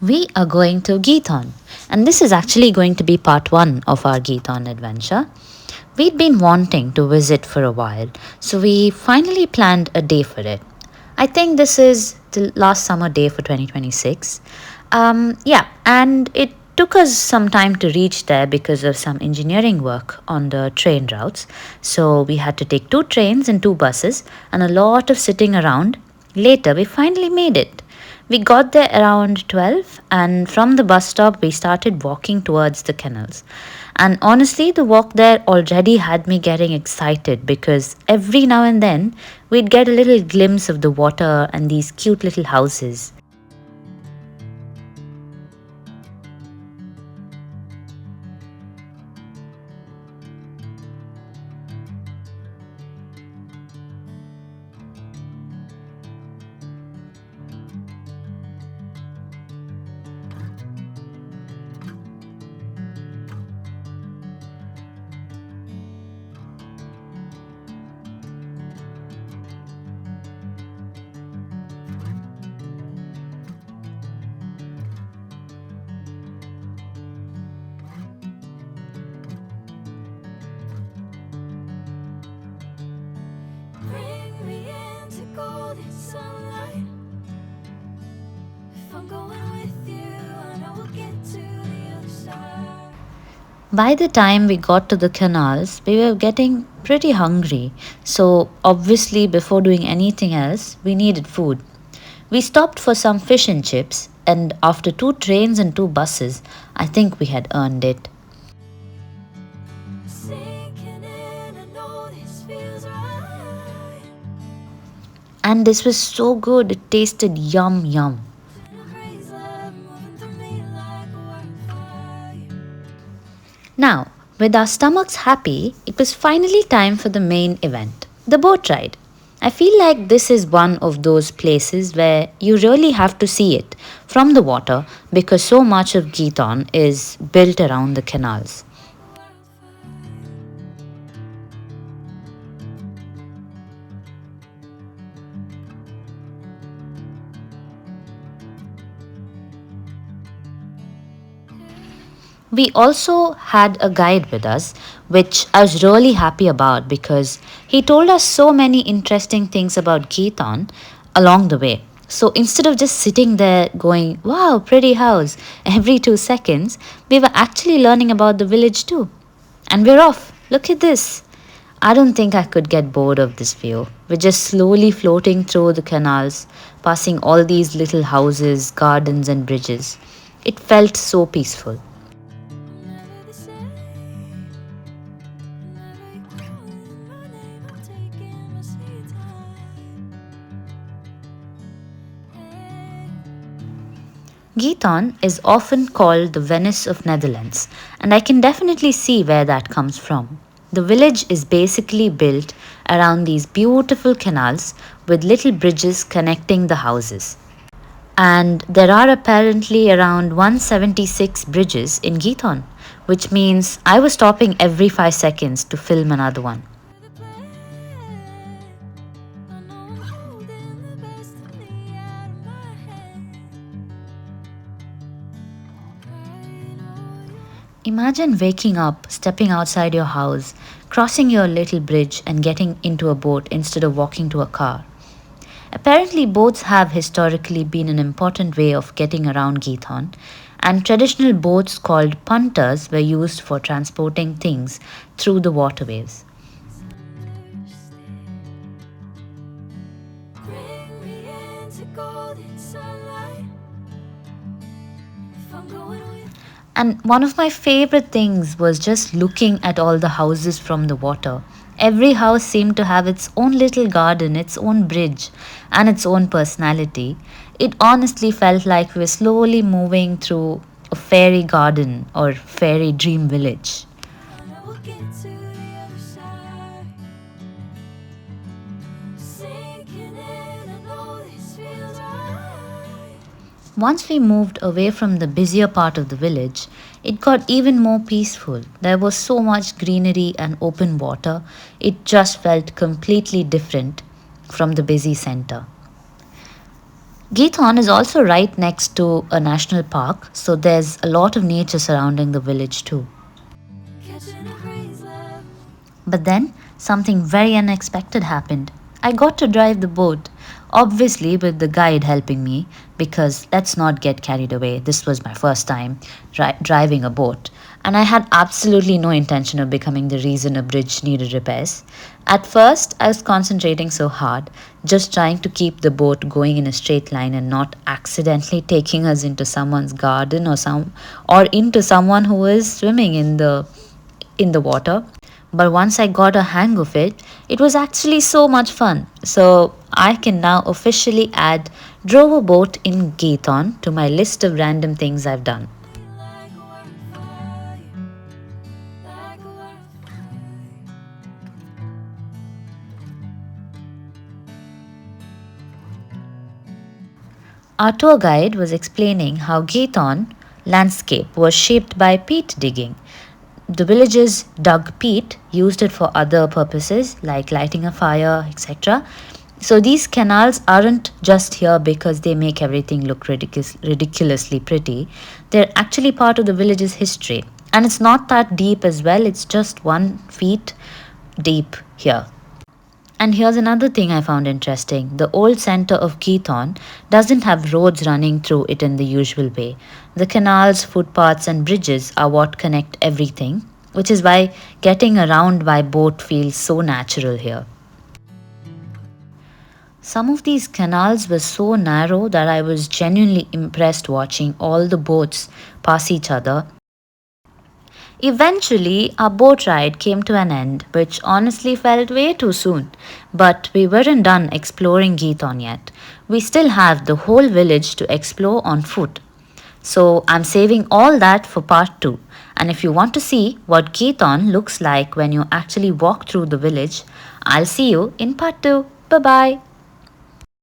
We are going to Giethoorn, and this is actually going to be part one of our Giethoorn adventure. We'd been wanting to visit for a while, so we finally planned a day for it. I think this is the last summer day for 2026. And it took us some time to reach there because of some engineering work on the train routes. So we had to take two trains and two buses and a lot of sitting around. Later, we finally made it. We got there around 12, and from the bus stop, we started walking towards the canals. And honestly, the walk there already had me getting excited because every now and then we'd get a little glimpse of the water and these cute little houses. Bring me into golden sunlight. If I'm going with you, I know we'll get to the other side. By the time we got to the canals, we were getting pretty hungry. So, obviously, before doing anything else, we needed food. We stopped for some fish and chips, and after two trains and two buses, I think we had earned it. Sinking in, I know this feels right. And this was so good, it tasted yum yum. Feeling breeze love moving through me like a wildfire. Now, with our stomachs happy, it was finally time for the main event, the boat ride. I feel like this is one of those places where you really have to see it from the water because so much of Giethoorn is built around the canals. We also had a guide with us, which I was really happy about because he told us so many interesting things about Giethoorn along the way. So instead of just sitting there going, wow, pretty house, every 2 seconds, we were actually learning about the village too. And we're off. Look at this. I don't think I could get bored of this view. We're just slowly floating through the canals, passing all these little houses, gardens, and bridges. It felt so peaceful. Never the same. Never you calling my name. I'm taking my sweet time. Hey. Giethoorn is often called the Venice of Netherlands, and I can definitely see where that comes from. The village is basically built around these beautiful canals with little bridges connecting the houses. And there are apparently around 176 bridges in Giethoorn, which means I was stopping every 5 seconds to film another one. The play. I know I'm holding the best of me out of my head. I know you. Imagine waking up, stepping outside your house, crossing your little bridge, and getting into a boat instead of walking to a car. Apparently, boats have historically been an important way of getting around Giethoorn, and traditional boats called punters were used for transporting things through the waterways. Bring me into golden sunlight. If I'm going with And one of my favorite things was just looking at all the houses from the water. Every house seemed to have its own little garden, its own bridge, and its own personality. It honestly felt like we were slowly moving through a fairy garden or fairy dream village. I know we'll get to the other side. Sinking in, I know this feels right. Once we moved away from the busier part of the village, it got even more peaceful. There was so much greenery and open water, it just felt completely different from the busy center. Giethoorn is also right next to a national park, so there's a lot of nature surrounding the village too. Catching a breeze, love. But then something very unexpected happened. I got to drive the boat, obviously with the guide helping me, because let's not get carried away. This was my first time driving a boat, and I had absolutely no intention of becoming the reason a bridge needed repairs. At first, I was concentrating so hard, just trying to keep the boat going in a straight line and not accidentally taking us into someone's garden or into someone who is swimming in the water. But once I got a hang of it, it was actually so much fun. So I can now officially add drove a boat in Giethoorn to my list of random things I've done. Like a waterfall, like a waterfall. Our tour guide was explaining how Giethoorn landscape was shaped by peat digging. The villagers dug peat, used it for other purposes like lighting a fire, etc. So these canals aren't just here because they make everything look ridiculously pretty. They're actually part of the village's history. And it's not that deep as well, it's just 1 feet deep here. And here's another thing I found interesting. The old center of Giethoorn doesn't have roads running through it in the usual way. The canals, footpaths, and bridges are what connect everything, which is why getting around by boat feels so natural here. Some of these canals were so narrow that I was genuinely impressed watching all the boats pass each other. Eventually, our boat ride came to an end, which honestly felt way too soon. But we weren't done exploring Geethon yet. We still have the whole village to explore on foot. So I'm saving all that for part 2. And if you want to see what Geethon looks like when you actually walk through the village, I'll see you in part 2. Bye bye.